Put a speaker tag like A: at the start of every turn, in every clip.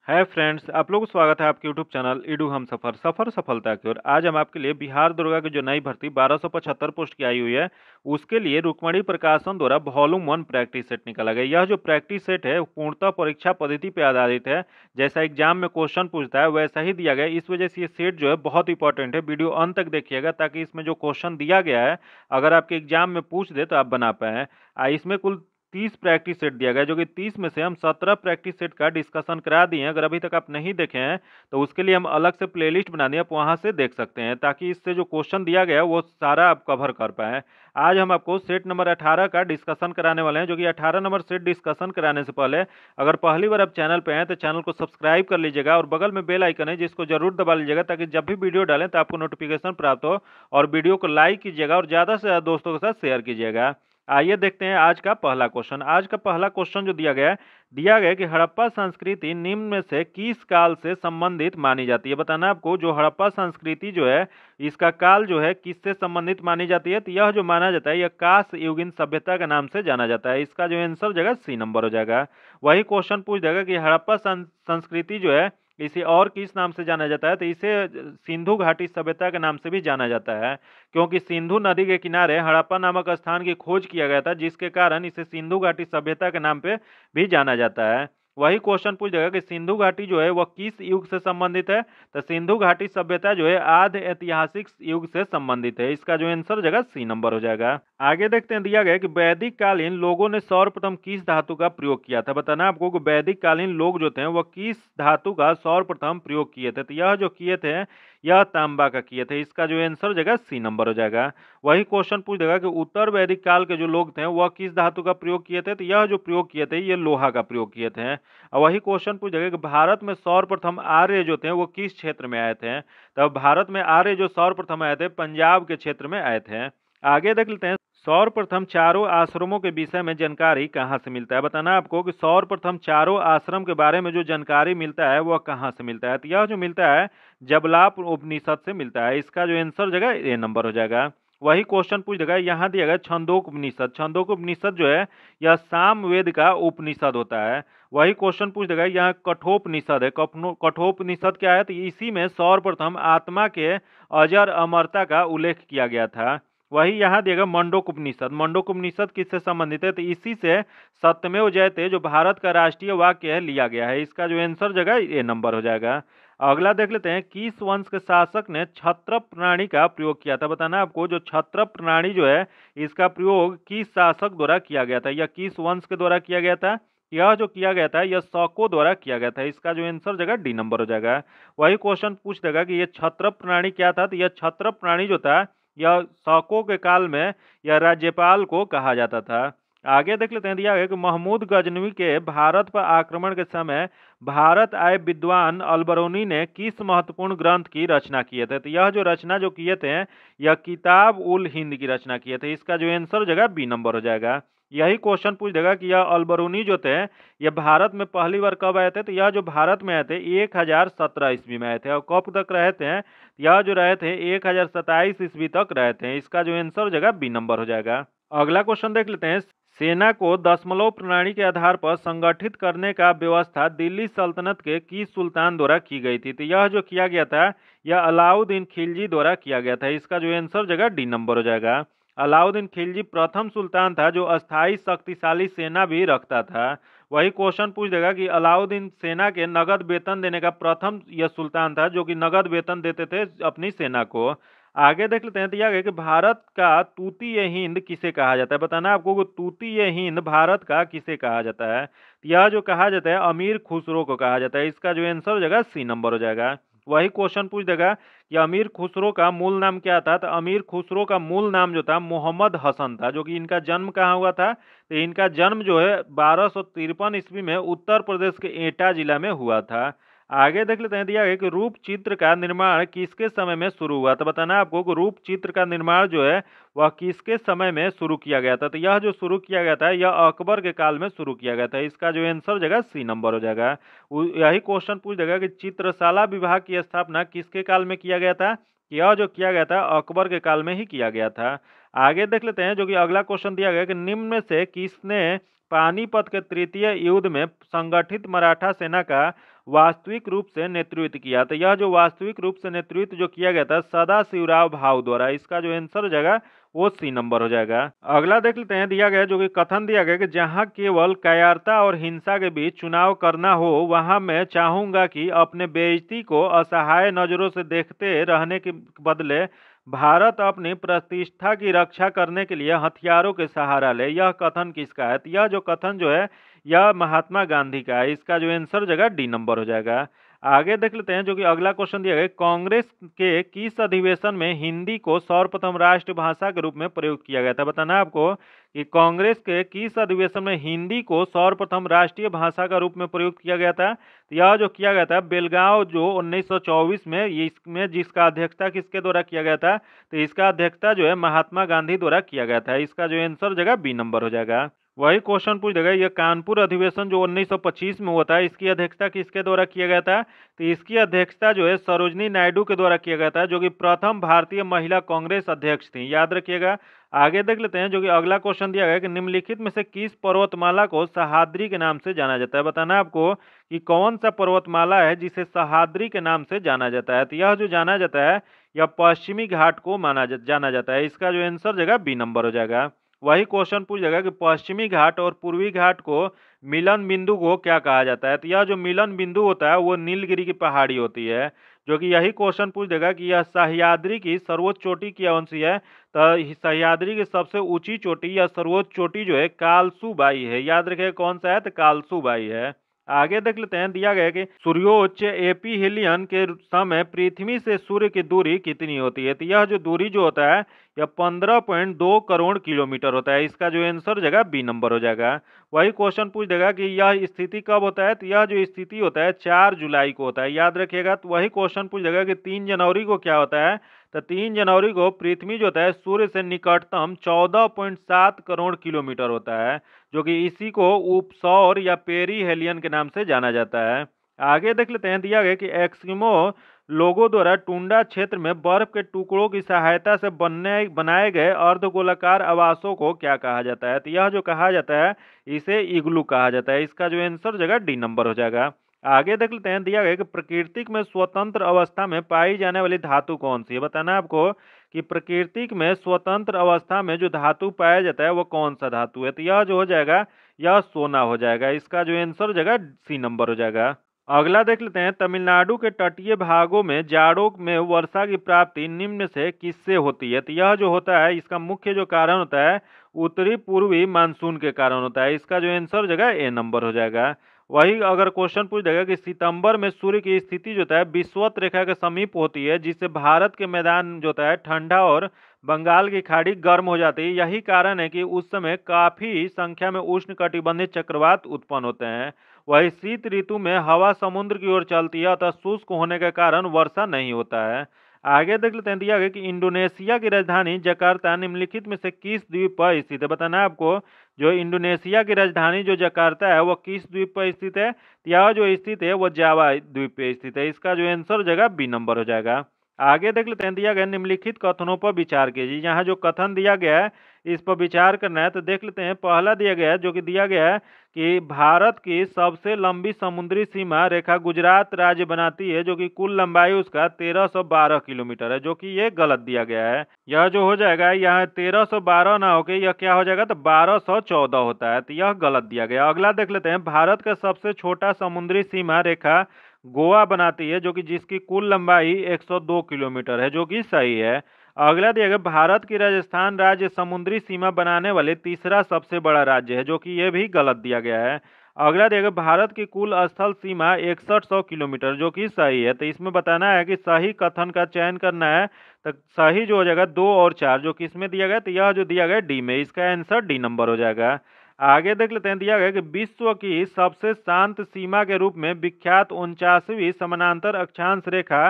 A: Hi friends, आप लोगों को स्वागत है आपके यूट्यूब चैनल ईडू हम सफर सफलता की ओर। आज हम आपके लिए बिहार दुर्गा की जो नई भर्ती 1275 पोस्ट की आई हुई है, उसके लिए रुक्मणी प्रकाशन द्वारा वॉल्यूम 1 प्रैक्टिस सेट निकाला गया। यह जो प्रैक्टिस सेट है वो पूर्णतः परीक्षा पद्धति पर आधारित है। जैसा एग्जाम में क्वेश्चन पूछता है वैसा ही दिया गया है। इस वजह से ये सेट जो है बहुत इंपॉर्टेंट है। वीडियो अंत तक देखिएगा ताकि इसमें जो क्वेश्चन दिया गया है अगर आपके एग्जाम में पूछ दे तो आप बना पाए। इसमें कुल 30 प्रैक्टिस सेट दिया गया है, जो कि 30 में से हम 17 प्रैक्टिस सेट का डिस्कशन करा दिए हैं। अगर अभी तक आप नहीं देखे हैं तो उसके लिए हम अलग से प्लेलिस्ट बना दिए, आप वहां से देख सकते हैं ताकि इससे जो क्वेश्चन दिया गया है वो सारा आप कवर कर पाए। आज हम आपको सेट नंबर 18 का डिस्कशन कराने वाले हैं, जो कि 18 नंबर सेट डिस्कशन कराने से पहले अगर पहली बार आप चैनल पे हैं तो चैनल को सब्सक्राइब कर लीजिएगा और बगल में बेल आइकन है जिसको जरूर दबा लीजिएगा ताकि जब भी वीडियो डालें तो आपको नोटिफिकेशन प्राप्त हो। और वीडियो को लाइक कीजिएगा और ज़्यादा से ज़्यादा दोस्तों के साथ शेयर कीजिएगा। आइए देखते हैं आज का पहला क्वेश्चन। आज का पहला क्वेश्चन जो दिया गया है कि हड़प्पा संस्कृति निम्न में से किस काल से संबंधित मानी जाती है। बताना आपको जो हड़प्पा संस्कृति जो है इसका काल जो है किससे संबंधित मानी जाती है। तो यह जो माना जाता है यह कांस्य युगीन सभ्यता के नाम से जाना जाता है। इसका जो आंसर जगह सी नंबर हो जाएगा। वही क्वेश्चन पूछ देगा कि हड़प्पा संस्कृति जो है इसे और किस नाम से जाना जाता है। तो इसे सिंधु घाटी सभ्यता के नाम से भी जाना जाता है, क्योंकि सिंधु नदी के किनारे हड़प्पा नामक स्थान की खोज किया गया था, जिसके कारण इसे सिंधु घाटी सभ्यता के नाम पे भी जाना जाता है। वही क्वेश्चन पूछ जाएगा कि सिंधु घाटी जो है वह किस युग से संबंधित है। तो सिंधु घाटी सभ्यता जो है आद्य ऐतिहासिक युग से संबंधित है। इसका जो आंसर जगह सी नंबर हो जाएगा। आगे देखते हैं, दिया गया कि वैदिक कालीन लोगों ने सर्वप्रथम किस धातु का प्रयोग किया था। बताना आपको कि वैदिक कालीन लोग जो थे वह किस धातु का सर्वप्रथम प्रयोग किए थे। तो यह जो किए थे यह तांबा का किए थे। इसका जो आंसर जगह सी नंबर हो जाएगा। वही क्वेश्चन पूछ देगा कि उत्तर वैदिक काल के जो लोग थे वह किस धातु का प्रयोग किए थे। तो यह जो प्रयोग किए थे ये लोहा का प्रयोग किए थे। और वही क्वेश्चन पूछ देगा कि भारत में सर्वप्रथम आर्य जो थे वो किस क्षेत्र में आए थे। तब भारत में आर्य जो सर्वप्रथम आए थे पंजाब के क्षेत्र में आए थे। आगे देख लेते हैं, सर्वप्रथम चारों आश्रमों के विषय में जानकारी कहाँ से मिलता है। बताना आपको कि सर्वप्रथम चारों आश्रम के बारे में जो जानकारी मिलता है वह कहाँ से मिलता है। तो यह जो मिलता है जबलाप उपनिषद से मिलता है। इसका जो आंसर जगह ए नंबर हो जाएगा। वही क्वेश्चन पूछ देगा, यहाँ दिया गया छंदोक उपनिषद। छंदोक उपनिषद जो है यह सामवेद का उपनिषद होता है। वही क्वेश्चन पूछ देगा, यहाँ कठोपनिषद है। कठोपनिषद क्या है। तो इसी में सर्वप्रथम आत्मा के अजर अमरता का उल्लेख किया गया था। वही यहाँ दिएगा मंडोक उपनिषद। मंडोक उपनिषद किससे संबंधित है। तो इसी से सत्यमेव जयते जो भारत का राष्ट्रीय वाक्य है लिया गया है। इसका जो आंसर जगह ए नंबर हो जाएगा। अगला देख लेते हैं, किस वंश के शासक ने क्षत्रप प्रणाली का प्रयोग किया था। बताना आपको जो क्षत्रप प्रणाली जो है इसका प्रयोग किस शासक द्वारा किया गया था या किस वंश के द्वारा किया गया था। यह जो किया गया था यह शको द्वारा किया गया था। इसका जो आंसर जगह डी नंबर हो जाएगा। वही क्वेश्चन पूछ देगा कि यह क्षत्रप प्रणाली क्या था। तो यह क्षत्रप प्रणाली जो था यह शकों के काल में यह राज्यपाल को कहा जाता था। आगे देख लेते हैं, दिया गया कि महमूद गजनवी के भारत पर आक्रमण के समय भारत आए विद्वान अलबरूनी ने किस महत्वपूर्ण ग्रंथ की रचना किए थे। तो यह जो रचना जो किए थे यह किताब उल हिंद की रचना किए थे। इसका जो आंसर जगह बी नंबर हो जाएगा। यही क्वेश्चन पूछ देगा कि यह अलबरूनी जो थे यह भारत में पहली बार कब आए थे। तो यह जो भारत में आए थे 1017 ईस्वी में आए थे। और कब तक रहे थे। यह जो रहे थे 1027 ईस्वी तक रहे थे। इसका जो आंसर जगह बी नंबर हो जाएगा। अगला क्वेश्चन देख लेते हैं, सेना को दशमलव प्रणाली के आधार पर संगठित करने का व्यवस्था दिल्ली सल्तनत के किस सुल्तान द्वारा की गई थी। तो यह जो किया गया था यह अलाउद्दीन खिलजी द्वारा किया गया था। इसका जो आंसर जगह डी नंबर हो जाएगा। अलाउद्दीन खिलजी प्रथम सुल्तान था जो अस्थायी शक्तिशाली सेना भी रखता था। वही क्वेश्चन पूछ देगा कि अलाउद्दीन सेना के नगद वेतन देने का प्रथम यह सुल्तान था जो कि नगद वेतन देते थे अपनी सेना को। आगे देख लेते हैं, दिया गया कि भारत का तूतीय हिंद किसे कहा जाता है। बताना आपको कि तूतीय हिंद भारत का किसे कहा जाता है। यह जो कहा जाता है अमीर खुसरो को कहा जाता है। इसका जो आंसर हो जाएगा सी नंबर हो जाएगा। वही क्वेश्चन पूछ देगा कि अमीर खुसरो का मूल नाम क्या था। तो अमीर खुसरो का मूल नाम जो था मोहम्मद हसन था, जो कि इनका जन्म कहाँ हुआ था। तो इनका जन्म जो है 1253 ईस्वी में उत्तर प्रदेश के एटा जिला में हुआ था। आगे देख लेते हैं, दिया गया कि रूप चित्र का निर्माण किसके समय में शुरू हुआ। तो बताना आपको कि रूप चित्र का निर्माण जो है वह किसके समय में शुरू किया गया था। तो यह जो शुरू किया गया था यह अकबर के काल में शुरू किया गया था। इसका जो आंसर जगह सी नंबर हो जाएगा। यही क्वेश्चन पूछ देगा कि चित्रशाला विभाग की स्थापना किसके काल में किया गया था। यह जो किया गया था अकबर के काल में ही किया गया था। आगे देख लेते हैं, जो कि अगला क्वेश्चन दिया गया कि निम्न में से किसने पानीपत के तृतीय युद्ध में संगठित मराठा सेना का वास्तविक रूप से नेतृत्व किया? तो यह जो वास्तविक रूप से नेतृत्व जो किया गया था सदाशिवराव भाऊ द्वारा। इसका जो आंसर हो जाएगा वो सी नंबर हो जाएगा। अगला देख लेते हैं, दिया गया जो कि कथन दिया गया कि जहां केवल कायरता और हिंसा के बीच चुनाव करना हो वहां मैं चाहूंगा कि अपने बेइज्जती को असहाय नजरों से देखते रहने के बदले भारत अपनी प्रतिष्ठा की रक्षा करने के लिए हथियारों के सहारा ले। यह कथन किसका है? तो यह जो कथन जो है यह महात्मा गांधी का है। इसका जो आंसर हो जाएगा डी नंबर हो जाएगा। आगे देख लेते हैं जो कि अगला क्वेश्चन दिया गया, कांग्रेस के किस अधिवेशन में हिंदी को सर्वप्रथम राष्ट्रभाषा के रूप में प्रयुक्त किया गया था? बताना है आपको कि कांग्रेस के किस अधिवेशन में हिंदी को सर्वप्रथम राष्ट्रीय भाषा का रूप में प्रयुक्त किया गया था? तो यह जो किया गया था बेलगांव जो 1924 में, इसमें जिसका अध्यक्षता किसके द्वारा किया गया था? तो इसका अध्यक्षता जो है महात्मा गांधी द्वारा किया गया था। इसका जो आंसर हो जाएगा बी नंबर हो जाएगा। वही क्वेश्चन पूछ देगा, यह कानपुर अधिवेशन जो 1925 में हुआ था इसकी अध्यक्षता किसके द्वारा किया गया था? तो इसकी अध्यक्षता जो है सरोजनी नायडू के द्वारा किया गया था, जो कि प्रथम भारतीय महिला कांग्रेस अध्यक्ष थी, याद रखिएगा। आगे देख लेते हैं जो कि अगला क्वेश्चन दिया गया कि निम्नलिखित में से किस पर्वतमाला को सह्याद्री के नाम से जाना जाता है? बताना है आपको कि कौन सा पर्वतमाला है जिसे सह्याद्री के नाम से जाना जाता है? तो यह जो जाना जाता है यह पश्चिमी घाट को जाना जाता है। इसका जो आंसर जाएगा बी नंबर हो जाएगा। वही क्वेश्चन पूछ जाएगा कि पश्चिमी घाट और पूर्वी घाट को मिलन बिंदु को क्या कहा जाता है? तो यह जो मिलन बिंदु होता है वो नीलगिरी की पहाड़ी होती है, जो कि यही क्वेश्चन पूछ देगा कि यह सह्याद्री की सर्वोच्च चोटी कौन सी है? तो सह्याद्री की सबसे ऊंची चोटी या सर्वोच्च चोटी जो है कालसू बाई है, याद रखिएगा कौन सा है? तो कालसू बाई है। आगे देख लेते हैं, दिया गया कि सूर्योच्च एपीहेलियन के समय पृथ्वी से सूर्य की दूरी कितनी होती है? तो यह जो दूरी जो होता है यह 15.2 करोड़ किलोमीटर होता है। इसका जो आंसर हो जाएगा बी नंबर हो जाएगा। वही क्वेश्चन पूछ देगा कि यह स्थिति कब होता है? तो यह जो स्थिति होता है 4 जुलाई को होता है, याद रखिएगा। तो वही क्वेश्चन पूछ देगा कि 3 जनवरी को क्या होता है? तो 3 जनवरी को पृथ्वी जो होता है सूर्य से निकटतम 14.7 करोड़ किलोमीटर होता है, जो कि इसी को उपसौर या पेरीहेलियन के नाम से जाना जाता है। आगे देख लेते हैं, दिया गया कि एस्किमो लोगों द्वारा टुंडा क्षेत्र में बर्फ के टुकड़ों की सहायता से बनाए गए अर्धगोलाकार आवासों को क्या कहा जाता है? तो यह जो कहा जाता है इसे इग्लू कहा जाता है। इसका जो आंसर हो जाएगा डी नंबर हो जाएगा। आगे देख लेते हैं, दिया गया कि प्रकृतिक में स्वतंत्र अवस्था में पाई जाने वाली धातु कौन सी है? बताना है आपको कि प्रकृतिक में स्वतंत्र अवस्था में जो धातु पाया जाता है वो कौन सा धातु है? तो यह जो हो जाएगा यह सोना हो जाएगा। इसका जो आंसर हो जाएगा सी नंबर हो जाएगा। अगला देख लेते हैं, तमिलनाडु के तटीय भागों में जाड़ों में वर्षा की प्राप्ति निम्न से किससे होती है? तो यह जो होता है इसका मुख्य जो कारण होता है उत्तरी पूर्वी मानसून के कारण होता है। इसका जो आंसर हो जाएगा ए नंबर हो जाएगा। वही अगर क्वेश्चन पूछ देगा कि सितंबर में सूर्य की स्थिति जो होता है विषुवत रेखा के समीप होती है, जिससे भारत के मैदान जो होता है ठंडा और बंगाल की खाड़ी गर्म हो जाती है। यही कारण है कि उस समय काफी संख्या में उष्ण कटिबंधीय चक्रवात उत्पन्न होते हैं। वही शीत ऋतु में हवा समुद्र की ओर चलती है, अतः शुष्क होने के कारण वर्षा नहीं होता है। आगे देख लेते हैं, दिया गया कि इंडोनेशिया की राजधानी जकार्ता निम्नलिखित में से किस द्वीप पर स्थित है? बताना है आपको जो इंडोनेशिया की राजधानी जो जकार्ता है वो किस द्वीप पर स्थित है? यह जो स्थित है वो जावा द्वीप पे स्थित है। इसका जो आंसर हो जाएगा बी नंबर हो जाएगा। आगे देख लेते हैं, दिया गया निम्नलिखित कथनों पर विचार कीजिए। यहाँ जो कथन दिया गया है इस पर विचार करना है। तो देख लेते हैं, पहला दिया गया है जो कि दिया गया है कि भारत की सबसे लंबी समुद्री सीमा रेखा गुजरात राज्य बनाती है, जो कि कुल लंबाई उसका 1312 किलोमीटर है, जो कि ये गलत दिया गया है। यह जो हो जाएगा यहाँ 1312 ना होके यह क्या हो जाएगा? तो 1214 होता है, तो यह गलत दिया गया। अगला देख लेते हैं, भारत का सबसे छोटा समुद्री सीमा रेखा गोवा बनाती है, जो कि जिसकी कुल लंबाई 102 किलोमीटर है, जो कि सही है। अगला दिया गया, भारत की राजस्थान राज्य समुद्री सीमा बनाने वाले तीसरा सबसे बड़ा राज्य है, जो कि यह भी गलत दिया गया है। अगला दिया गया, भारत की कुल स्थल सीमा 6100 किलोमीटर, जो कि सही है। तो इसमें बताना है कि सही कथन का चयन करना है। तो सही जो हो जाएगा 2 और 4, जो कि इसमें दिया गया, तो यह जो दिया गया डी में, इसका आंसर डी नंबर हो जाएगा। आगे देख लेते हैं, दिया गया कि विश्व की सबसे शांत सीमा के रूप में विख्यात 49वीं समानांतर अक्षांश रेखा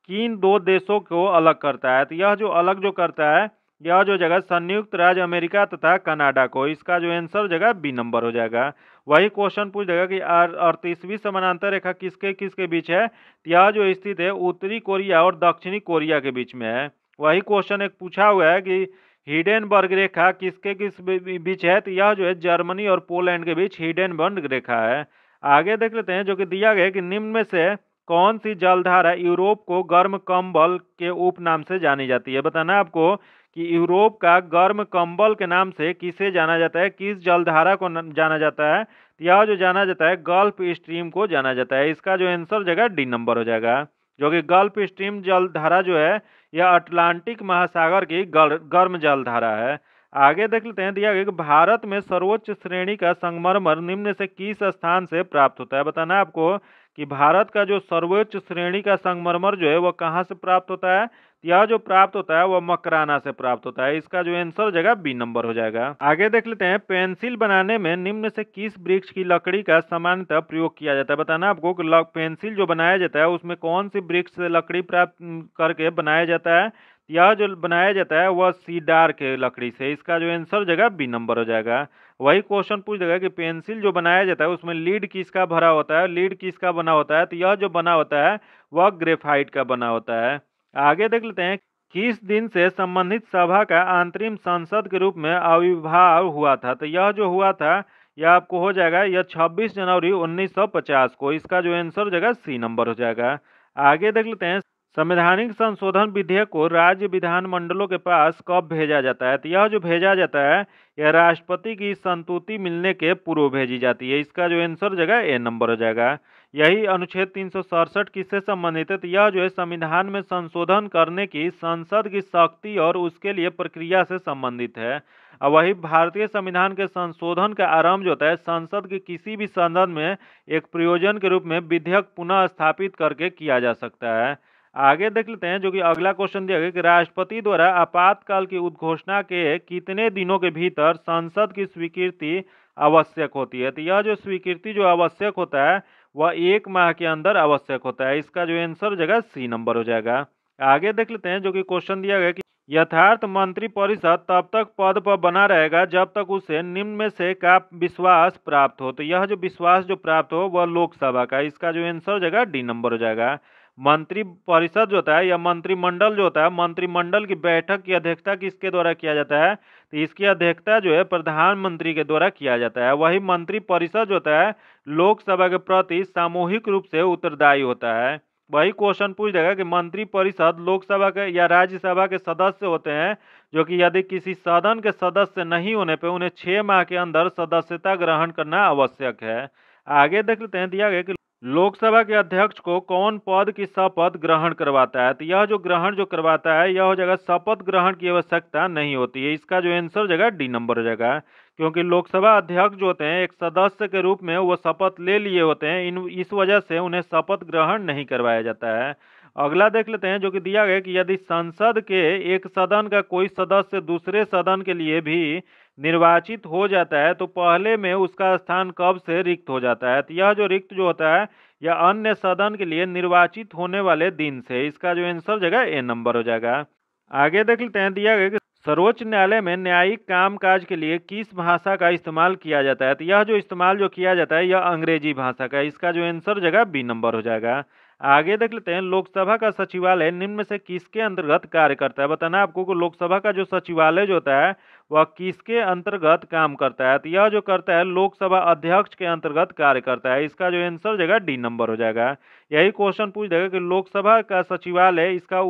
A: किन 2 देशों को अलग करता है? तो यह जो अलग जो करता है यह जो जगह संयुक्त राज्य अमेरिका तथा कनाडा को। इसका जो आंसर जगह बी नंबर हो जाएगा। वही क्वेश्चन पूछ देगा कि 38वीं समानांतर रेखा किसके किसके बीच है? तो यह जो स्थित है उत्तरी कोरिया और दक्षिणी कोरिया के बीच में है। वही क्वेश्चन एक पूछा हुआ है कि हिडेनबर्ग रेखा किसके बीच है? तो यह जो है जर्मनी और पोलैंड के बीच हिडेनबर्ग रेखा है। आगे देख लेते हैं जो कि दिया गया है कि निम्न में से कौन सी जलधारा यूरोप को गर्म कंबल के उपनाम से जानी जाती है? बताना है आपको कि यूरोप का गर्म कंबल के नाम से किसे जाना जाता है, किस जलधारा को जाना जाता है? तो यह जो जाना जाता है गल्फ स्ट्रीम को जाना जाता है। इसका जो आंसर जगह डी नंबर हो जाएगा, जो कि गल्फ स्ट्रीम जलधारा जो है यह अटलांटिक महासागर की गर्म जलधारा है। आगे देख लेते हैं, दिया गया कि भारत में सर्वोच्च श्रेणी का संगमरमर निम्न से किस स्थान से प्राप्त होता है? बताना है आपको कि भारत का जो सर्वोच्च श्रेणी का संगमरमर जो है वह कहाँ से प्राप्त होता है? यह जो प्राप्त होता है वह मकराना से प्राप्त होता है। इसका जो आंसर जगह बी नंबर हो जाएगा। आगे देख लेते हैं, पेंसिल बनाने में निम्न से किस वृक्ष की लकड़ी का सामान्यतः प्रयोग किया जाता है? बताना आपको कि पेंसिल जो बनाया जाता है उसमें कौन सी वृक्ष से लकड़ी प्राप्त करके बनाया जाता है? यह जो बनाया जाता है वह सीडार के लकड़ी से। इसका जो आंसर जगह बी नंबर हो जाएगा। वही क्वेश्चन पूछ देगा कि पेंसिल जो बनाया जाता है उसमें लीड किसका भरा होता है, लीड किसका बना होता है? तो यह जो बना होता है वह ग्रेफाइट का बना होता है। आगे देख लेते हैं, किस दिन से संबंधित सभा का अंतरिम संसद के रूप में आविर्भाव हुआ था? तो यह जो हुआ था यह आपको हो जाएगा यह 26 जनवरी 1950 को। इसका जो आंसर जगह सी नंबर हो जाएगा। आगे देख लेते हैं, संवैधानिक संशोधन विधेयक को राज्य विधानमंडलों के पास कब भेजा जाता है? तो यह जो भेजा जाता है यह राष्ट्रपति की संतुति मिलने के पूर्व भेजी जाती है। इसका जो आंसर जगह ए नंबर हो जाएगा। यही अनुच्छेद 367 किससे संबंधित है? तो यह जो है संविधान में संशोधन करने की संसद की शक्ति और उसके लिए प्रक्रिया से संबंधित है। और वही भारतीय संविधान के संशोधन का आरंभ जो होता है संसद के किसी भी सदन में एक प्रयोजन के रूप में विधेयक पुनः स्थापित करके किया जा सकता है। आगे देख लेते हैं, जो कि अगला क्वेश्चन दिया गया कि राष्ट्रपति द्वारा आपातकाल की उद्घोषणा के कितने दिनों के भीतर संसद की स्वीकृति आवश्यक होती है? तो यह जो स्वीकृति जो आवश्यक होता है वह 1 माह के अंदर आवश्यक होता है। इसका जो आंसर जगह सी नंबर हो जाएगा। आगे देख लेते हैं, जो कि क्वेश्चन दिया गया कि यथार्थ मंत्री परिषद तब तक पद पर बना रहेगा जब तक उसे निम्न में से का विश्वास प्राप्त हो। तो यह जो विश्वास जो प्राप्त हो वह लोकसभा का। इसका जो आंसर जगह डी नंबर हो जाएगा। मंत्री परिषद जो होता है या मंत्रिमंडल जो होता है, मंत्रिमंडल की बैठक की अध्यक्षता किसके द्वारा किया जाता है? तो इसकी अध्यक्षता जो है प्रधानमंत्री के द्वारा किया जाता है। वही मंत्री परिषद जो होता है लोकसभा के प्रति सामूहिक रूप से उत्तरदायी होता है। वही क्वेश्चन पूछ देगा कि मंत्री परिषद लोकसभा के या राज्यसभा के सदस्य होते हैं, जो कि यदि किसी सदन के सदस्य नहीं होने पर उन्हें 6 माह के अंदर सदस्यता ग्रहण करना आवश्यक है। आगे देख लेते हैं, दिया गया कि लोकसभा के अध्यक्ष को कौन पद की शपथ ग्रहण करवाता है? तो यह जो ग्रहण जो करवाता है यह हो जाएगा शपथ ग्रहण की आवश्यकता नहीं होती है। इसका जो आंसर जगह डी नंबर हो जाएगा, क्योंकि लोकसभा अध्यक्ष जो होते हैं एक सदस्य के रूप में वो शपथ ले लिए होते हैं, इस वजह से उन्हें शपथ ग्रहण नहीं करवाया जाता है। अगला देख लेते हैं, जो कि दिया गया कि यदि संसद के एक सदन का कोई सदस्य दूसरे सदन के लिए भी निर्वाचित हो जाता है तो पहले में उसका स्थान कब से रिक्त हो जाता है? तो यह जो रिक्त जो होता है यह अन्य सदन के लिए निर्वाचित होने वाले दिन से। इसका जो आंसर जगह ए नंबर हो जाएगा। आगे देख लेते हैं, दिया गया कि सर्वोच्च न्यायालय में न्यायिक कामकाज के लिए किस भाषा का इस्तेमाल किया जाता है? तो यह जो इस्तेमाल जो किया जाता है यह अंग्रेजी भाषा का। इसका जो आंसर जगह बी नंबर हो जाएगा। आगे देख लेते हैं, लोकसभा का सचिवालय निम्न में से किसके अंतर्गत कार्य करता है? बताना आपको कि लोकसभा का जो सचिवालय जो होता है वह किसके अंतर्गत काम करता है? तो यह जो करता है लोकसभा अध्यक्ष के अंतर्गत कार्य करता है। इसका जो आंसर जगह डी नंबर हो जाएगा। यही क्वेश्चन पूछ देगा कि लोकसभा का सचिवालय इसका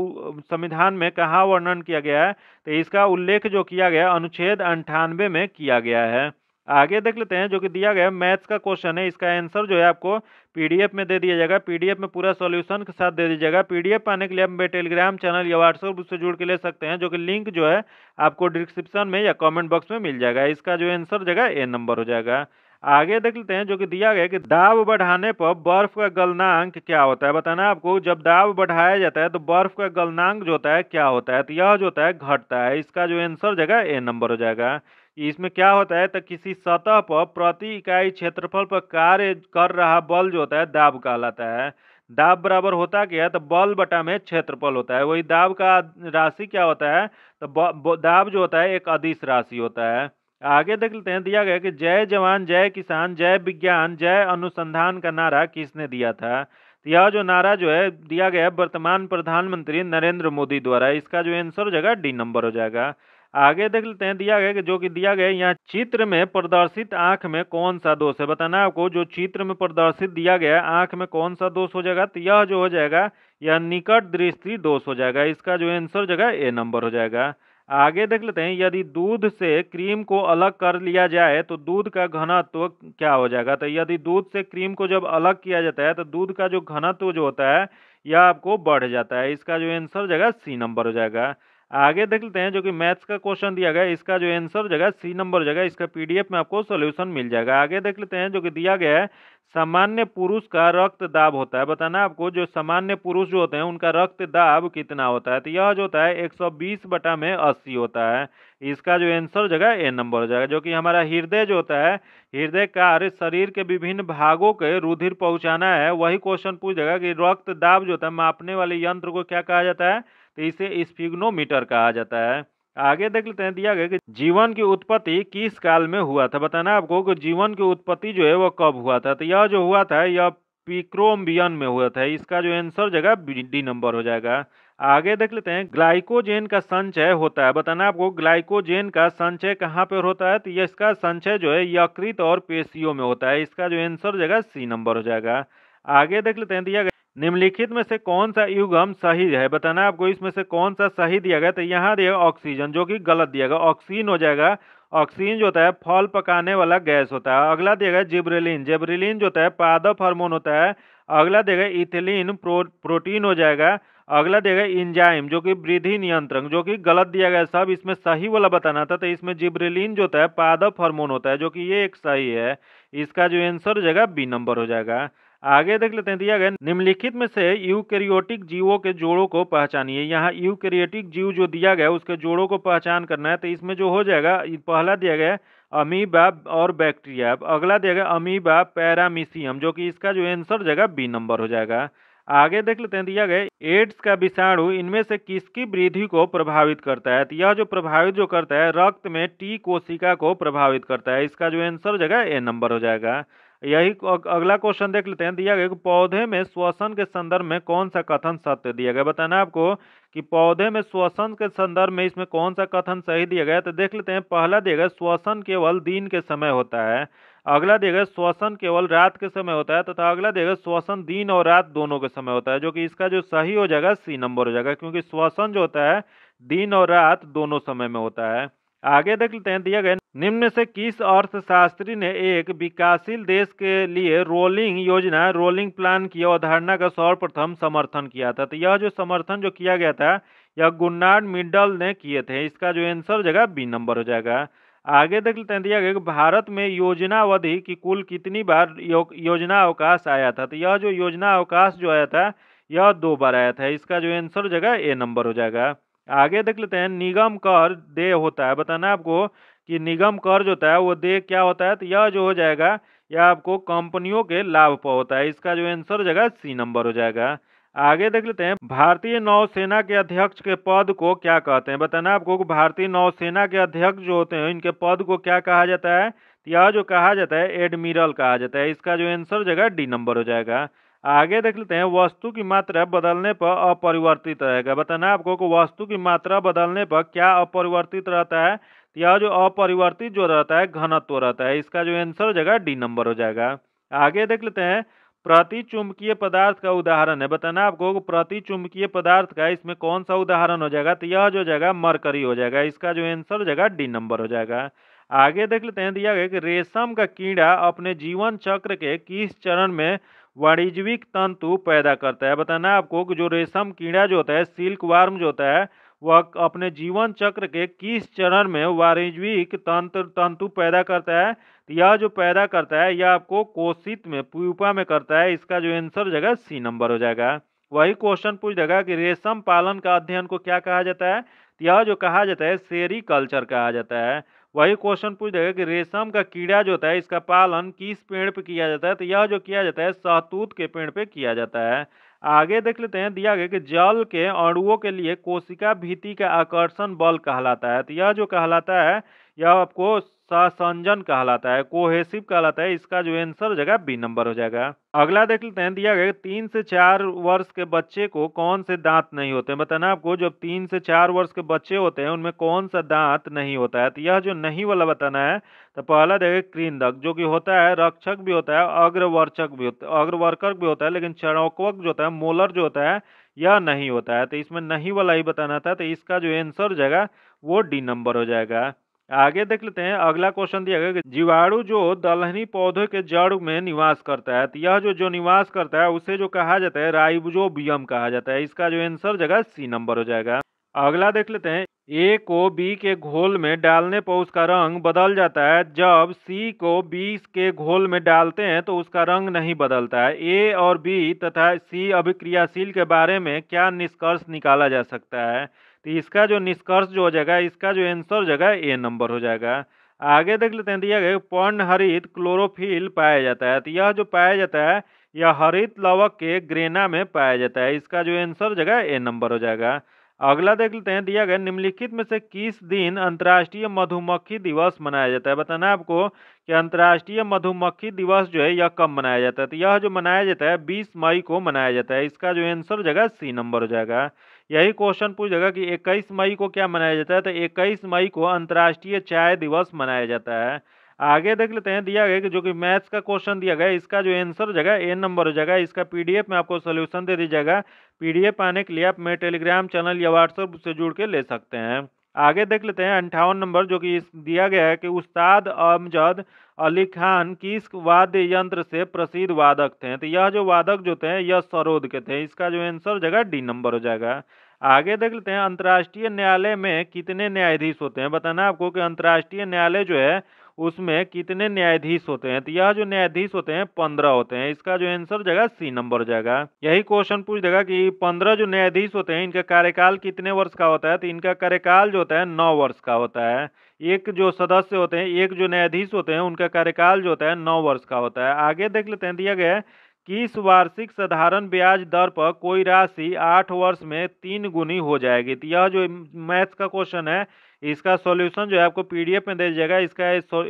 A: संविधान में कहाँ वर्णन किया गया है? तो इसका उल्लेख जो किया गया अनुच्छेद 98 में किया गया है। आगे देख लेते हैं, जो कि दिया गया मैथ्स का क्वेश्चन है। इसका आंसर जो है आपको पीडीएफ में दे दिया जाएगा। पीडीएफ में पूरा सॉल्यूशन के साथ दे दीजिएगा। पीडीएफ पाने के लिए आप मेरे टेलीग्राम चैनल या व्हाट्सएप से जुड़ के ले सकते हैं, जो कि लिंक जो है आपको डिस्क्रिप्शन में या कमेंट बॉक्स में मिल जाएगा। इसका जो आंसर जगह ए नंबर हो जाएगा। आगे देख लेते हैं, जो कि दिया गया कि दाब बढ़ाने पर बर्फ का गलनांक क्या होता है? बताना है आपको, जब दाब बढ़ाया जाता है तो बर्फ का गलनांक जो होता है क्या होता है? तो यह जो होता है घटता है। इसका जो आंसर जगह ए नंबर हो जाएगा। इसमें क्या होता है तो किसी सतह पर प्रति इकाई क्षेत्रफल पर कार्य कर रहा बल जो होता है दाब कहलाता है। दाब बराबर होता क्या है तो बल बटा में क्षेत्रफल होता है। वही दाब का राशि क्या होता है तो दाब जो होता है एक अदिश राशि होता है। आगे देख लेते हैं, दिया गया कि जय जवान जय किसान जय विज्ञान जय अनुसंधान का नारा किसने दिया था? तो यह जो नारा जो है दिया गया है वर्तमान प्रधानमंत्री नरेंद्र मोदी द्वारा। इसका जो आंसर हो जाएगा डी नंबर हो जाएगा। आगे देख लेते हैं, दिया गया कि जो कि दिया गया है यहाँ चित्र में प्रदर्शित आंख में कौन सा दोष है। बताना है आपको, जो चित्र में प्रदर्शित दिया गया है आंख में कौन सा दोष हो जाएगा, तो यह जो हो जाएगा यह निकट दृष्टि दोष हो जाएगा। इसका जो आंसर जगह ए नंबर हो जाएगा। आगे देख लेते हैं, यदि दूध से क्रीम को अलग कर लिया जाए तो दूध का घनत्व क्या हो जाएगा। तो यदि दूध से क्रीम को जब अलग किया जाता है तो दूध का जो घनत्व जो होता है यह आपको बढ़ जाता है। इसका जो आंसर जगह सी नंबर हो जाएगा। आगे देख लेते हैं, जो कि मैथ्स का क्वेश्चन दिया गया है, इसका जो आंसर जगह सी नंबर हो जाएगा। इसका पीडीएफ में आपको सॉल्यूशन मिल जाएगा। आगे देख लेते हैं, जो कि दिया गया है सामान्य पुरुष का रक्त दाब होता है। बताना आपको, जो सामान्य पुरुष जो होते हैं उनका रक्त दाब कितना होता है, तो यह जो होता है 120/80 होता है। इसका जो आंसर जगह ए नंबर हो जाएगा। जो कि हमारा हृदय जो होता है, हृदय कार्य शरीर के विभिन्न भागों के रुधिर पहुंचाना है। वही क्वेश्चन पूछ देगा कि रक्त दाब जो होता है मापने वाले यंत्र को क्या कहा जाता है, तो इसे स्फिग्नोमीटर कहा जाता है। आगे देख लेते हैं, दिया गया कि जीवन की उत्पत्ति किस काल में हुआ था। बताना आपको कि जीवन की उत्पत्ति जो है वो कब हुआ था, तो यह जो हुआ था यह प्रीक्रोम्बियन में हुआ था। इसका जो आंसर जगह डी नंबर हो जाएगा। आगे देख लेते हैं, ग्लाइकोजेन का संचय होता है। बताना आपको ग्लाइकोजेन का संचय कहाँ पर होता है, तो ये इसका संचय जो है यकृत और पेशियों में होता है। इसका जो आंसर जगह सी नंबर हो जाएगा। आगे देख लेते हैं, दिया गया निम्नलिखित में से कौन सा युग्म सही है। बताना आपको इसमें से कौन सा सही दिया गया, तो यहाँ दिया ऑक्सीजन, जो कि गलत दिया गया, ऑक्सीन हो जाएगा। ऑक्सीन जो होता है फल पकाने वाला गैस होता है। अगला दिया गया जिब्रेलिन, जिब्रेलिन जो होता है पादप हार्मोन होता है। अगला दिया गया इथिलीन, प्रोटीन हो जाएगा। अगला दिया गया इंजाइम, जो कि वृद्धि नियंत्रण, जो कि गलत दिया गया। सब इसमें सही वाला बताना था, तो इसमें जिब्रेलिन जो होता है पादप हार्मोन होता है, जो कि ये एक सही है। इसका जो आंसर हो जाएगा बी नंबर हो जाएगा। आगे देख लेते हैं, दिया गया निम्नलिखित में से यूकेरियोटिक जीवों के जोड़ों को पहचानिए। यहाँ यूकेरियोटिक जीव जो दिया गया उसके जोड़ों को पहचान करना है, तो इसमें जो हो जाएगा पहला दिया गया अमीबा और बैक्टीरिया। अगला दिया गया अमीबा पैरामीशियम, जो कि इसका जो आंसर जगह बी नंबर हो जाएगा। आगे देख लेते हैं, दिया गया एड्स का विषाणु इनमें से किसकी वृद्धि को प्रभावित करता है, तो यह जो प्रभावित जो करता है रक्त में टी कोशिका को प्रभावित करता है। इसका जो आंसर जगह ए नंबर हो जाएगा। यही अगला क्वेश्चन देख लेते हैं, दिया गया कि पौधे में श्वसन के संदर्भ में कौन सा कथन सत्य दिया गया। बताना आपको कि पौधे में श्वसन के संदर्भ में इसमें कौन सा कथन सही दिया गया, तो देख लेते हैं। पहला दिया गया श्वसन केवल दिन के समय होता है। अगला दिया गया श्वसन केवल रात के समय होता है, तथा अगला दिया गया श्वसन दिन और रात दोनों के समय होता है। जो कि इसका जो सही हो जाएगा सी नंबर हो जाएगा, क्योंकि श्वसन जो होता है दिन और रात दोनों समय में होता है। आगे देख लेते हैं, दिया गया निम्न में से किस अर्थशास्त्री ने एक विकासशील देश के लिए रोलिंग प्लान की अवधारणा का सर्वप्रथम समर्थन किया था। तो यह जो समर्थन जो किया गया था यह गुन्नार्ड मिडल ने किए थे। इसका जो आंसर जगह बी नंबर हो जाएगा। आगे देख लेते हैं, दिया गया कि भारत में योजना अवधि की कुल कितनी बार योजना अवकाश आया था, तो यह जो योजना अवकाश जो आया था यह 2 बार आया था। इसका जो आंसर जगह ए नंबर हो जाएगा। आगे देख लेते हैं, निगम कर देय होता है। बताना आपको कि निगम कर जो होता है वो देय क्या होता है, तो यह जो हो जाएगा यह आपको कंपनियों के लाभ पर होता है। इसका जो आंसर जगह सी नंबर हो जाएगा। आगे देख लेते हैं, भारतीय नौसेना के अध्यक्ष के पद को क्या कहते हैं। बताना आपको कि भारतीय नौसेना के अध्यक्ष जो होते हैं इनके पद को क्या कहा जाता है, तो यह जो कहा जाता है एडमिरल कहा जाता है। इसका जो आंसर जगह डी नंबर हो जाएगा। आगे देख लेते हैं, वस्तु की मात्रा बदलने पर अपरिवर्तित रहेगा। बताना आपको कि वस्तु की मात्रा बदलने पर क्या अपरिवर्तित रहता है, तो यह जो अपरिवर्तित जो रहता है घनत्व रहता है। इसका जो आंसर जगह डी नंबर हो जाएगा। आगे देख लेते हैं, प्रति चुंबकीय पदार्थ का उदाहरण है। बताना आपको कि प्रति चुंबकीय पदार्थ का इसमें कौन सा उदाहरण हो जाएगा, तो यह जो जाएगा मरकरी हो जाएगा। इसका जो आंसर जगह डी नंबर हो जाएगा। आगे देख लेते हैं, दिया गया कि रेशम का कीड़ा अपने जीवन चक्र के किस चरण में वाणिज्यिक तंतु पैदा करता है। बताना आपको कि जो रेशम कीड़ा जो होता है सिल्क वार्म जो होता है वह अपने जीवन चक्र के किस चरण में वाणिज्यिक तंतु पैदा करता है, तो यह जो पैदा करता है यह आपको कोशित में प्यूपा में करता है। इसका जो आंसर जगह सी नंबर हो जाएगा। वही क्वेश्चन पूछ देगा कि रेशम पालन का अध्ययन को क्या कहा जाता है, तो यह जो कहा जाता है सेरीकल्चर कहा जाता है। वही क्वेश्चन पूछ देगा कि रेशम का कीड़ा जो होता है इसका पालन किस पेड़ पे किया जाता है, तो यह जो किया जाता है शहतूत के पेड़ पे किया जाता है। आगे देख लेते हैं, दिया गया कि जल के अणुओं के लिए कोशिका भित्ति का आकर्षण बल कहलाता है, तो यह जो कहलाता है यह आपको सहसंजन कहलाता है, कोहेसिव कहलाता है। इसका जो आंसर हो जाएगा बी नंबर हो जाएगा। अगला देख लेते हैं, दिया गया 3 से 4 वर्ष के बच्चे को कौन से दांत नहीं होते हैं। बताना आपको, जब 3 से 4 वर्ष के बच्चे होते हैं उनमें कौन सा दांत नहीं होता है। तो यह जो नहीं वाला बताना है, तो पहला देखिए कृंतक, जो कि होता है रक्षक भी होता है, अग्रवर्चक भी होता है, अग्रवर्कक भी होता है, लेकिन चणोकवक जो होता है, मोलर जो होता है, यह नहीं होता है। तो इसमें नहीं वाला ही बताना था। तो इसका जो आंसर हो जाएगा वो डी नंबर हो जाएगा। आगे देख लेते हैं, अगला क्वेश्चन दिया गया कि जीवाणु जो दलहनी पौधे के जड़ में निवास करता है, तो यह जो निवास करता है उसे जो कहा जाता है राइबोजोबियम कहा जाता है। इसका जो आंसर जगह सी नंबर हो जाएगा। अगला देख लेते हैं, ए को बी के घोल में डालने पर उसका रंग बदल जाता है, जब सी को बी के घोल में डालते हैं तो उसका रंग नहीं बदलता है। ए और बी तथा सी अभिक्रियाशील के बारे में क्या निष्कर्ष निकाला जा सकता है। तो इसका जो निष्कर्ष जो हो जाएगा, इसका जो आंसर हो जाएगा ए नंबर हो जाएगा। आगे देख लेते हैं, दिया गया पर्णहरित क्लोरोफिल पाया जाता है। तो यह जो पाया जाता है यह हरित लवक के ग्रेना में पाया जाता है। इसका जो आंसर हो जाएगा ए नंबर हो जाएगा। अगला देख लेते हैं, दिया गया निम्नलिखित में से किस दिन अंतर्राष्ट्रीय मधुमक्खी दिवस मनाया जाता है। बताना आपको कि अंतर्राष्ट्रीय मधुमक्खी दिवस जो है यह कब मनाया जाता है। तो यह जो मनाया जाता है 20 मई को मनाया जाता है। इसका जो आंसर हो जाएगा सी नंबर हो जाएगा। यही क्वेश्चन पूछ जाएगा कि 21 मई को क्या मनाया जाता है। तो 21 मई को अंतर्राष्ट्रीय चाय दिवस मनाया जाता है। आगे देख लेते हैं, दिया गया कि जो कि मैथ्स का क्वेश्चन दिया गया है, इसका जो आंसर हो जाएगा ए नंबर हो जाएगा। इसका पीडीएफ में आपको सोल्यूशन दे दी जाएगा। पीडीएफ पाने के लिए आप मेरे टेलीग्राम चैनल या व्हाट्सएप से जुड़ के ले सकते हैं। आगे देख लेते हैं 58 नंबर, जो कि दिया गया है कि उस्ताद अमजद अली खान किस वाद्य यंत्र से प्रसिद्ध वादक थे। तो यह जो वादक जो थे यह सरोद के थे। इसका जो आंसर हो जाएगा डी नंबर हो जाएगा। आगे देख लेते हैं, अंतर्राष्ट्रीय न्यायालय में कितने न्यायाधीश होते हैं। बताना आपको कि अंतर्राष्ट्रीय न्यायालय जो है उसमें कितने न्यायाधीश होते हैं। तो यह जो न्यायाधीश होते हैं 15 होते हैं। इसका जो आंसर हो जाएगा सी नंबर हो जाएगा। यही क्वेश्चन पूछ देगा कि 15 जो न्यायाधीश होते हैं इनका कार्यकाल कितने वर्ष का होता है। तो इनका कार्यकाल जो होता है 9 वर्ष का होता है। एक जो सदस्य होते हैं, एक जो न्यायाधीश होते हैं, उनका कार्यकाल जो होता है 9 वर्ष का होता है। आगे देख लेते हैं, दिया गया है किस वार्षिक साधारण ब्याज दर पर कोई राशि 8 वर्ष में 3 गुनी हो जाएगी। तो यह जो मैथ्स का क्वेश्चन है इसका सॉल्यूशन जो है आपको पीडीएफ में दे जाएगा। इसका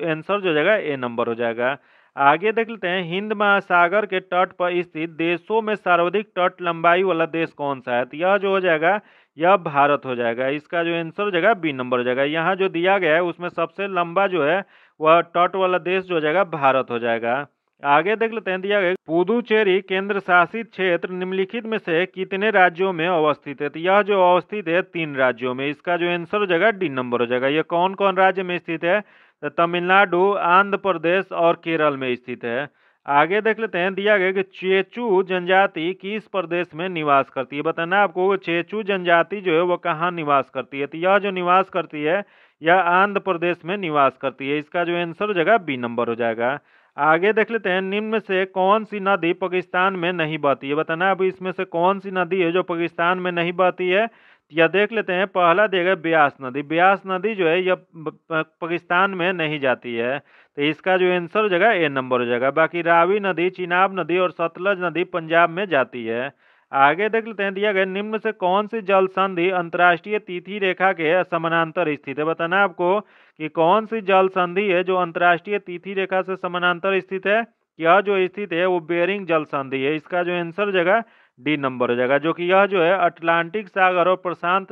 A: आंसर जो हो जाएगा ए नंबर हो जाएगा। आगे देख लेते हैं, हिंद महासागर के तट पर स्थित देशों में सर्वाधिक तट लंबाई वाला देश कौन सा है। तो यह जो हो जाएगा यह भारत हो जाएगा। इसका जो आंसर हो जाएगा बी नंबर हो जाएगा। यहाँ जो दिया गया है उसमें सबसे लंबा जो है वह तट वाला देश जो हो जाएगा भारत हो जाएगा। आगे देख लेते हैं, दिया गया पुदुचेरी केंद्र शासित क्षेत्र निम्नलिखित में से कितने राज्यों में अवस्थित है। तो यह जो अवस्थित है 3 राज्यों में। इसका जो आंसर हो जाएगा डी नंबर हो जाएगा। यह कौन कौन राज्य में स्थित है। तो तमिलनाडु, आंध्र प्रदेश और केरल में स्थित है। आगे देख लेते हैं, दिया गया कि चेचू जनजाति किस प्रदेश में निवास करती है। बताना आपको चेचू जनजाति जो है वो कहाँ निवास करती है। तो यह जो निवास करती है यह आंध्र प्रदेश में निवास करती है। इसका जो आंसर हो जाएगा बी नंबर हो जाएगा। आगे देख लेते हैं, निम्न में से कौन सी नदी पाकिस्तान में नहीं बहती है। बताना अब इसमें से कौन सी नदी है जो पाकिस्तान में नहीं बहती है। यह देख लेते हैं, पहला देगा ब्यास नदी। ब्यास नदी जो है यह पाकिस्तान में नहीं जाती है। तो इसका जो आंसर हो जाएगा ए नंबर हो जाएगा। बाकी रावी नदी, चिनाब नदी और सतलज नदी पंजाब में जाती है। आगे देख लेते हैं, दिया गया निम्न में से कौन सी जल संधि अंतर्राष्ट्रीय तिथि रेखा के समानांतर स्थित है। बताना आपको कि कौन सी जल संधि है जो अंतर्राष्ट्रीय तिथि रेखा से समानांतर स्थित है। यह जो स्थित है वो बेरिंग जल संधि है। इसका जो आंसर हो जाएगा डी नंबर हो जाएगा, जो कि यह जो है अटलांटिक सागर और प्रशांत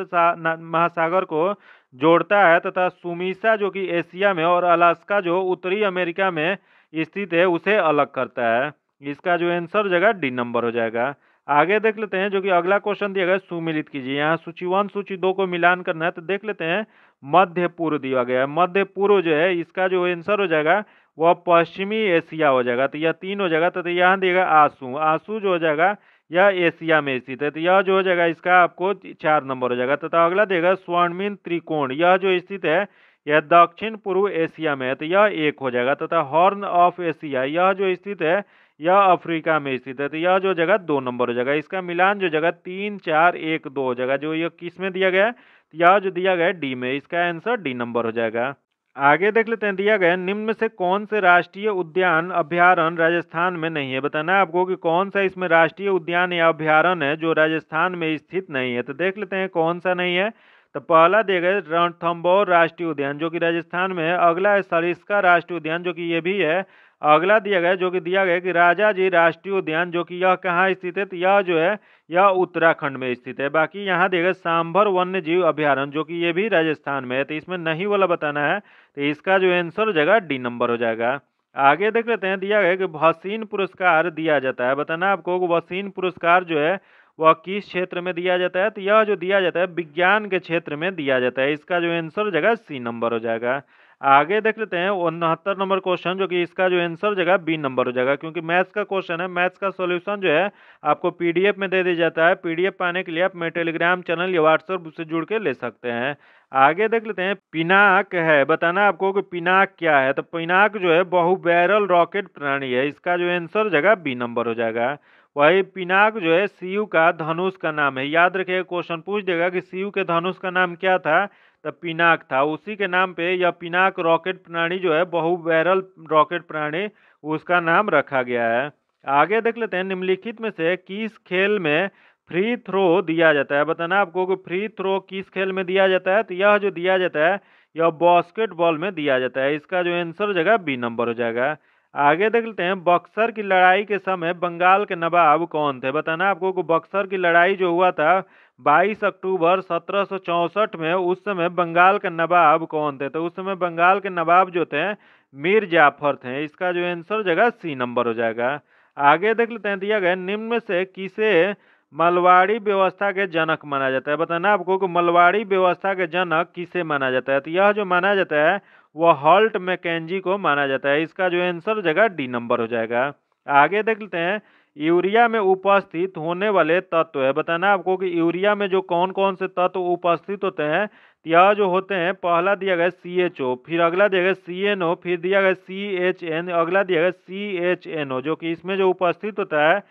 A: महासागर को जोड़ता है तथा सुमीसा जो कि एशिया में और अलास्का जो उत्तरी अमेरिका में स्थित है उसे अलग करता है। इसका जो आंसर हो जाएगा डी नंबर हो जाएगा। आगे देख लेते हैं, जो कि अगला क्वेश्चन दिया गया सुमिलित कीजिए। यहाँ सूची 1 सूची 2 को मिलान करना है। तो देख लेते हैं, मध्य पूर्व दिया गया है। मध्य पूर्व जो है इसका जो आंसर हो जाएगा वह पश्चिमी एशिया हो जाएगा। तो यह 3 हो जाएगा। तो यहाँ दिएगा आंसू। आंसू जो हो जाएगा यह एशिया में स्थित है। तो यह जो हो जाएगा इसका आपको 4 नंबर हो जाएगा। तथा अगला देगा स्वर्णिम त्रिकोण, यह जो स्थित है यह दक्षिण पूर्व एशिया में है। तो यह 1 हो जाएगा। तथा हॉर्न ऑफ एशिया यह जो स्थित है यह अफ्रीका में स्थित है। तो यह जो जगह 2 नंबर हो जाएगा। इसका मिलान जो जगह 3 4 1 2 हो जाएगा। जो यह किस में दिया गया है, यह जो दिया गया है डी में। इसका आंसर डी नंबर हो जाएगा। आगे देख लेते हैं, दिया गया निम्न में से कौन से राष्ट्रीय उद्यान अभ्यारण्य राजस्थान में नहीं है। बताना है आपको कि कौन सा इसमें राष्ट्रीय उद्यान या अभ्यारण्य है जो राजस्थान में स्थित नहीं है। तो देख लेते हैं कौन सा नहीं है। तो पहला दिया गया रणथंभौर राष्ट्रीय उद्यान जो कि राजस्थान में है। अगला है सरिस्का राष्ट्रीय उद्यान जो कि ये भी है। अगला दिया गया जो कि दिया गया कि राजाजी राष्ट्रीय उद्यान जो कि यह कहाँ स्थित है, तो यह जो है यह उत्तराखंड में स्थित है। बाकी यहाँ दिया गया सांभर वन्य जीव अभ्यारण्य जो कि ये भी राजस्थान में है। तो इसमें नहीं वाला बताना है, तो इसका जो आंसर हो जाएगा डी नंबर हो जाएगा। आगे देख लेते हैं, दिया गया कि भसीन पुरस्कार दिया जाता है, बताना आपको भसीन पुरस्कार जो है वह किस क्षेत्र में दिया जाता है, तो यह जो दिया जाता है विज्ञान के क्षेत्र में दिया जाता है। इसका जो आंसर हो जाएगा सी नंबर हो जाएगा। आगे देख लेते हैं 69 नंबर क्वेश्चन जो कि इसका जो आंसर हो जाएगा बी नंबर हो जाएगा, क्योंकि मैथ्स का क्वेश्चन है। मैथ्स का सॉल्यूशन जो है आपको पीडीएफ में दे दिया जाता है। पीडीएफ पाने के लिए आप मेरे टेलीग्राम चैनल या व्हाट्सएप से जुड़ के ले सकते हैं। आगे देख लेते हैं, पिनाक है, बताना आपको कि पिनाक क्या है, तो पिनाक जो है बहुबैरल रॉकेट प्रणाली है। इसका जो आंसर हो जाएगा बी नंबर हो जाएगा। वही पिनाक जो है सीयू का धनुष का नाम है। याद रखिएगा, क्वेश्चन पूछ देगा कि सीयू के धनुष का नाम क्या था, तो पिनाक था। उसी के नाम पे यह पिनाक रॉकेट प्रणाली जो है बहुबैरल रॉकेट प्रणाली उसका नाम रखा गया है। आगे देख लेते हैं, निम्नलिखित में से किस खेल में फ्री थ्रो दिया जाता है, बताना आपको कि फ्री थ्रो किस खेल में दिया जाता है, तो यह जो दिया जाता है यह बास्केटबॉल में दिया जाता है। इसका जो आंसर हो जाएगा बी नंबर हो जाएगा। आगे देख लेते हैं, बक्सर की लड़ाई के समय बंगाल के नवाब कौन थे, बताना आपको कि बक्सर की लड़ाई जो हुआ था 22 अक्टूबर 1764 में, उस समय बंगाल के नवाब कौन थे, तो उस समय बंगाल के नवाब जो थे मीर जाफर थे। इसका जो आंसर हो जाएगा सी नंबर हो जाएगा। आगे देख लेते हैं, दिया गया निम्न में से किसे मलवाड़ी व्यवस्था के जनक माना जाता है, बताना आपको कि मलवाड़ी व्यवस्था के जनक किसे माना जाता है, तो यह जो माना जाता है वह हॉल्ट मैकेंजी को माना जाता है। इसका जो आंसर हो जाएगा डी नंबर हो जाएगा। आगे देख लेते हैं, यूरिया में उपस्थित होने वाले तत्व है, बताना आपको कि यूरिया में जो कौन कौन से तत्व उपस्थित होते हैं, यह जो होते हैं, पहला दिया गया CHO, फिर अगला दिया गया CNO, फिर दिया गया CHN, अगला दिया गया CHNO, जो कि इसमें जो उपस्थित होता है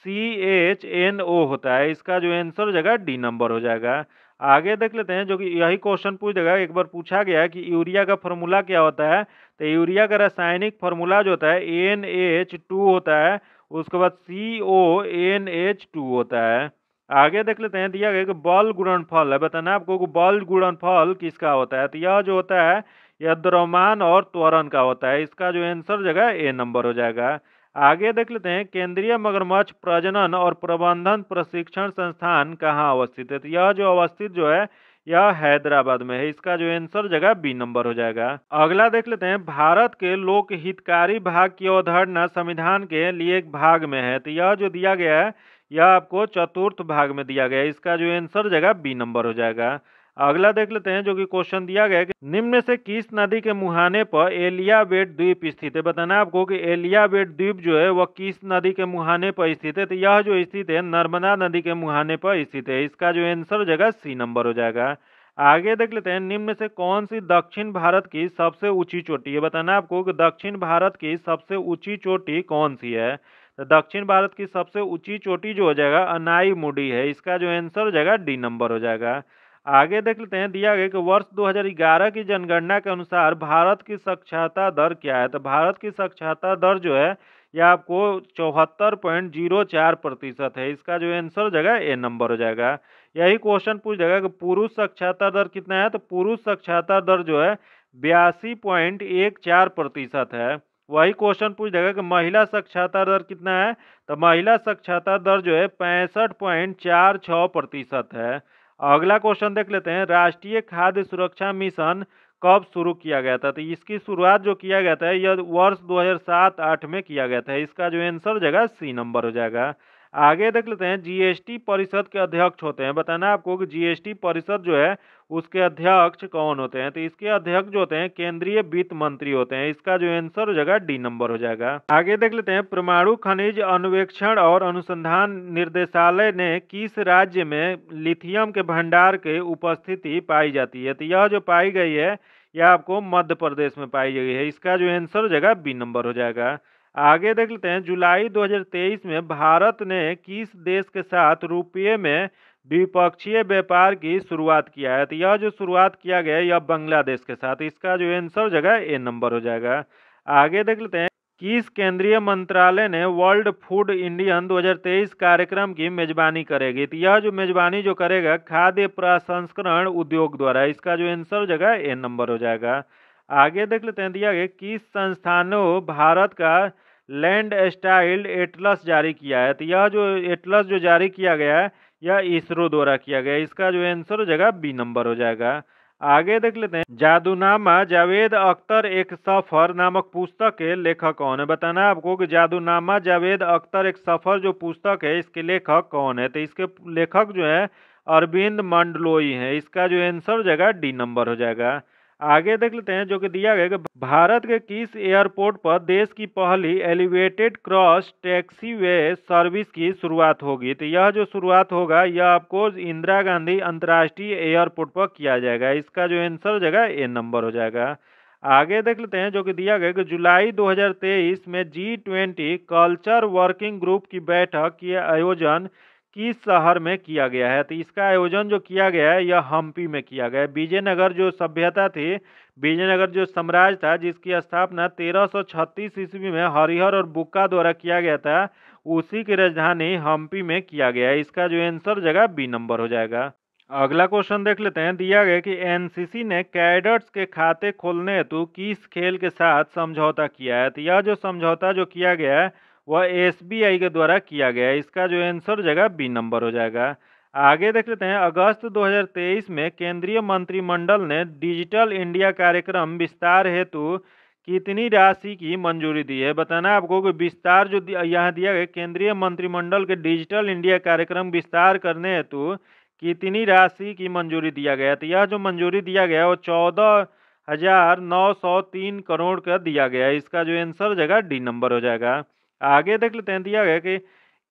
A: CHNO होता है। इसका जो आंसर हो जाएगा डी नंबर हो जाएगा। आगे देख लेते हैं, जो कि यही क्वेश्चन पूछ देगा, एक बार पूछा गया है कि यूरिया का फॉर्मूला क्या होता है, तो यूरिया का रासायनिक फार्मूला जो होता है NH2 होता है, उसके बाद CONH2 होता है। आगे देख लेते हैं, दिया गया कि बल गुणनफल है, बताना आपको कि बल गुणनफल किसका होता है, तो यह जो होता है यह द्रव्यमान और त्वरण का होता है। इसका जो आंसर हो जाएगा ए नंबर हो जाएगा। आगे देख लेते हैं, केंद्रीय मगरमच्छ प्रजनन और प्रबंधन प्रशिक्षण संस्थान कहाँ अवस्थित है, तो यह जो अवस्थित जो है यह हैदराबाद में है। इसका जो आंसर जगह बी नंबर हो जाएगा। अगला देख लेते हैं, भारत के लोक हितकारी भाग की अवधारणा संविधान के लिए एक भाग में है, तो यह जो दिया गया है यह आपको चतुर्थ भाग में दिया गया है। इसका जो आंसर जगह बी नंबर हो जाएगा। अगला देख लेते हैं, जो कि क्वेश्चन दिया गया है कि निम्न में से किस नदी के मुहाने पर एलियाबेट द्वीप स्थित है, बताना आपको कि एलियाबेट द्वीप जो है वह किस नदी के मुहाने पर स्थित है, तो यह जो स्थित है नर्मदा नदी के मुहाने पर स्थित है। इसका जो आंसर हो जाएगा सी नंबर हो जाएगा। आगे देख लेते हैं, निम्न में से कौन सी दक्षिण भारत की सबसे ऊंची चोटी है, बताना आपको कि दक्षिण भारत की सबसे ऊंची चोटी कौन सी है, तो दक्षिण भारत की सबसे ऊंची चोटी जो हो जाएगा अनाईमुडी है। इसका जो आंसर हो जाएगा डी नंबर हो जाएगा। आगे देख लेते हैं, दिया गया कि वर्ष 2011 की जनगणना के अनुसार भारत की साक्षरता दर क्या है, तो भारत की साक्षरता दर जो है यह आपको 74.04% है। इसका जो आंसर हो जाएगा ए नंबर हो जाएगा। यही क्वेश्चन पूछ जाएगा कि पुरुष साक्षरता दर कितना है, तो पुरुष साक्षरता दर जो है 82.14% है। वही क्वेश्चन पूछ देगा कि महिला साक्षरता दर कितना है, तो महिला साक्षरता दर जो है 65.46% है। अगला क्वेश्चन देख लेते हैं, राष्ट्रीय खाद्य सुरक्षा मिशन कब शुरू किया गया था, तो इसकी शुरुआत जो किया गया था यह वर्ष 2007-8 में किया गया था। इसका जो आंसर हो जाएगा सी नंबर हो जाएगा। आगे देख लेते हैं, जीएसटी परिषद के अध्यक्ष होते हैं, बताना आपको कि जीएसटी परिषद जो है उसके अध्यक्ष कौन होते हैं, तो इसके अध्यक्ष जो होते हैं केंद्रीय वित्त मंत्री होते हैं। इसका जो आंसर हो जाएगा डी नंबर हो जाएगा। आगे देख लेते हैं, परमाणु खनिज अन्वेषण और अनुसंधान निर्देशालय ने किस राज्य में लिथियम के भंडार के उपस्थिति पाई जाती है, तो यह जो पाई गई है यह आपको मध्य प्रदेश में पाई गई है। इसका जो आंसर हो जाएगा बी नंबर हो जाएगा। आगे देख लेते हैं, जुलाई 2023 में भारत ने किस देश के साथ रुपये में द्विपक्षीय व्यापार की शुरुआत किया है, तो यह जो शुरुआत किया गया है यह बांग्लादेश के साथ। इसका जो आंसर हो जाएगा ए नंबर हो जाएगा। आगे देख लेते हैं, किस केंद्रीय मंत्रालय ने वर्ल्ड फूड इंडियन 2023 कार्यक्रम की मेजबानी करेगी? तो यह जो मेजबानी जो करेगा खाद्य प्रसंस्करण उद्योग द्वारा। इसका जो आंसर हो जाएगा ए नंबर हो जाएगा। आगे देख लेते हैं, दिया गया किस संस्थानों भारत का लैंड स्टाइल एटलस जारी किया है? तो यह जो एटलस जो जारी किया गया है यह इसरो द्वारा किया गया है। इसका जो आंसर हो जाएगा बी नंबर हो जाएगा। आगे देख लेते हैं, जादूनामा जावेद अख्तर एक सफर नामक पुस्तक के लेखक कौन है? बताना है आपको कि जादूनामा जावेद अख्तर एक सफर जो पुस्तक है इसके लेखक कौन है? तो इसके लेखक जो है अरविंद मंडलोई है। इसका जो आंसर हो जाएगा डी नंबर हो जाएगा। आगे देख लेते हैं, जो कि दिया गया कि भारत के किस एयरपोर्ट पर देश की पहली एलिवेटेड क्रॉस टैक्सीवे सर्विस की शुरुआत होगी? तो यह जो शुरुआत होगा यह आपको इंदिरा गांधी अंतर्राष्ट्रीय एयरपोर्ट पर किया जाएगा। इसका जो आंसर हो जाएगा ए नंबर हो जाएगा। आगे देख लेते हैं, जो कि दिया गया कि जुलाई 2023 में G20 कल्चर वर्किंग ग्रुप की बैठक की आयोजन किस शहर में किया गया है? तो इसका आयोजन जो किया गया है यह हम्पी में किया गया है। विजयनगर जो सभ्यता थी, विजयनगर जो साम्राज्य था जिसकी स्थापना 1336 ईस्वी में हरिहर और बुक्का द्वारा किया गया था, उसी की राजधानी हम्पी में किया गया है। इसका जो आंसर जगह बी नंबर हो जाएगा। अगला क्वेश्चन देख लेते हैं, दिया गया कि एनसीसी ने कैडेट्स के खाते खोलने हेतु किस खेल के साथ समझौता किया है? तो यह जो समझौता जो किया गया है वह एसबीआई के द्वारा किया गया है। इसका जो आंसर जगह बी नंबर हो जाएगा। आगे देख लेते हैं, अगस्त 2023 में केंद्रीय मंत्रिमंडल ने डिजिटल इंडिया कार्यक्रम विस्तार हेतु कितनी राशि की मंजूरी दी है? बताना है आपको कि विस्तार जो यहाँ दिया गया, केंद्रीय मंत्रिमंडल के डिजिटल इंडिया कार्यक्रम विस्तार करने हेतु कितनी राशि की मंजूरी दिया गया? तो यह जो मंजूरी दिया गया वो 14,903 करोड़ का दिया गया है। इसका जो आंसर हो जाएगा डी नंबर हो जाएगा। आगे देख लेते हैं, दिया गया कि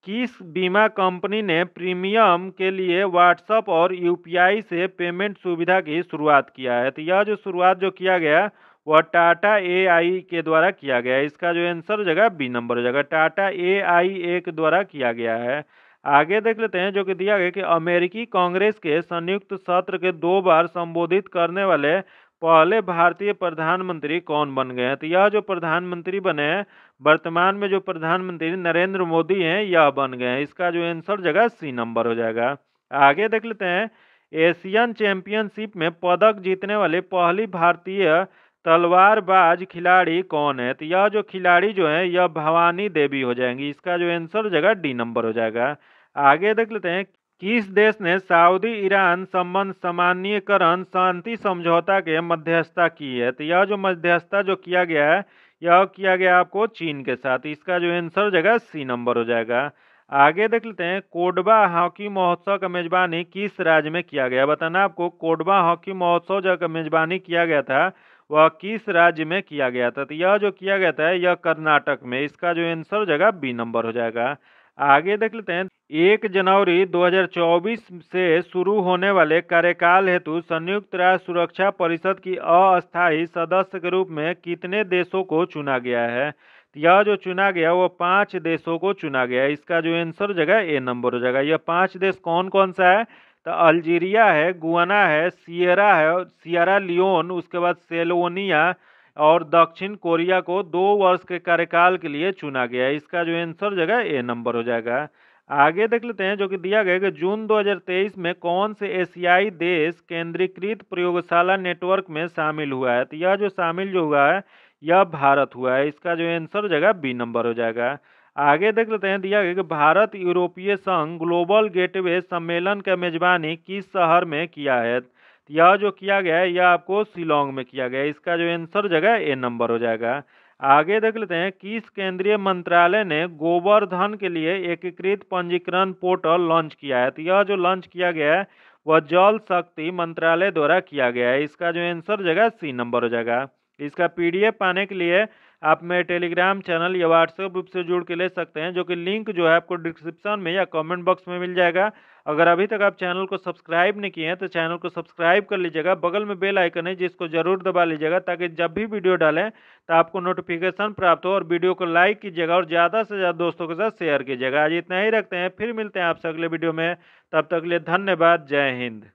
A: किस बीमा कंपनी ने प्रीमियम के लिए व्हाट्सएप और यूपीआई से पेमेंट सुविधा की शुरुआत किया है? तो यह जो शुरुआत जो किया गया वह टाटा एआई के द्वारा किया गया है। इसका जो आंसर हो जाएगा बी नंबर हो जाएगा। टाटा एआईए के द्वारा किया गया है। आगे देख लेते हैं, जो कि दिया गया कि अमेरिकी कांग्रेस के संयुक्त सत्र के 2 बार संबोधित करने वाले पहले भारतीय प्रधानमंत्री कौन बन गए हैं? तो यह जो प्रधानमंत्री बने हैं वर्तमान में जो प्रधानमंत्री नरेंद्र मोदी हैं यह बन गए हैं। इसका जो आंसर जगह सी नंबर हो जाएगा। आगे देख लेते हैं, एशियन चैंपियनशिप में पदक जीतने वाले पहली भारतीय तलवारबाज खिलाड़ी कौन है? तो यह जो खिलाड़ी जो है यह भवानी देवी हो जाएंगी। इसका जो आंसर जगह डी नंबर हो जाएगा। आगे देख लेते हैं, किस देश ने सऊदी ईरान संबंध सामान्यीकरण शांति समझौता के मध्यस्थता की है? तो यह जो मध्यस्थता जो किया गया है यह किया गया आपको चीन के साथ। इसका जो आंसर जगह सी नंबर हो जाएगा। आगे देख लेते हैं, कोडबा हॉकी महोत्सव का मेजबानी किस राज्य में किया गया? बताना आपको कोडबा हॉकी महोत्सव जो का मेजबानी किया गया था वह किस राज्य में किया गया था? तो यह जो किया गया था यह कर्नाटक में। इसका जो आंसर जगह बी नंबर हो जाएगा। आगे देख लेते हैं, 1 जनवरी 2024 से शुरू होने वाले कार्यकाल हेतु संयुक्त राष्ट्र सुरक्षा परिषद की अस्थायी सदस्य के रूप में कितने देशों को चुना गया है? यह जो चुना गया वो 5 देशों को चुना गया है। इसका जो आंसर जगह ए नंबर हो जाएगा। यह 5 देश कौन कौन सा है? तो अल्जीरिया है, गुआना है, सियरा लियोन, उसके बाद सेलोनिया और दक्षिण कोरिया को 2 वर्ष के कार्यकाल के लिए चुना गया है। इसका जो आंसर जगह ए नंबर हो जाएगा। आगे देख लेते हैं, जो कि दिया गया कि जून 2023 में कौन से एशियाई देश केंद्रीकृत प्रयोगशाला नेटवर्क में शामिल हुआ है? तो यह जो शामिल जो हुआ है यह भारत हुआ है। इसका जो आंसर जगह बी नंबर हो जाएगा। आगे देख लेते हैं, दिया गया कि भारत यूरोपीय संघ ग्लोबल गेटवे सम्मेलन का मेजबानी किस शहर में किया है? यह जो किया गया है यह आपको शिलोंग में किया गया है। इसका जो आंसर जगह ए नंबर हो जाएगा। आगे देख लेते हैं, किस केंद्रीय मंत्रालय ने गोवर्धन के लिए एकीकृत पंजीकरण पोर्टल लॉन्च किया है? तो यह जो लॉन्च किया गया है वह जल शक्ति मंत्रालय द्वारा किया गया है। इसका जो आंसर जगह सी नंबर हो जाएगा। इसका पीडीएफ पाने के लिए आप मेरे टेलीग्राम चैनल या व्हाट्सएप ग्रुप से जुड़ के ले सकते हैं, जो कि लिंक जो है आपको डिस्क्रिप्शन में या कमेंट बॉक्स में मिल जाएगा। अगर अभी तक आप चैनल को सब्सक्राइब नहीं किए हैं तो चैनल को सब्सक्राइब कर लीजिएगा। बगल में बेल आइकन है जिसको जरूर दबा लीजिएगा, ताकि जब भी वीडियो डालें तो आपको नोटिफिकेशन प्राप्त हो। और वीडियो को लाइक कीजिएगा और ज़्यादा से ज़्यादा दोस्तों के साथ शेयर कीजिएगा। आज इतना ही रखते हैं, फिर मिलते हैं आपसे अगले वीडियो में। तब तक के लिए धन्यवाद। जय हिंद।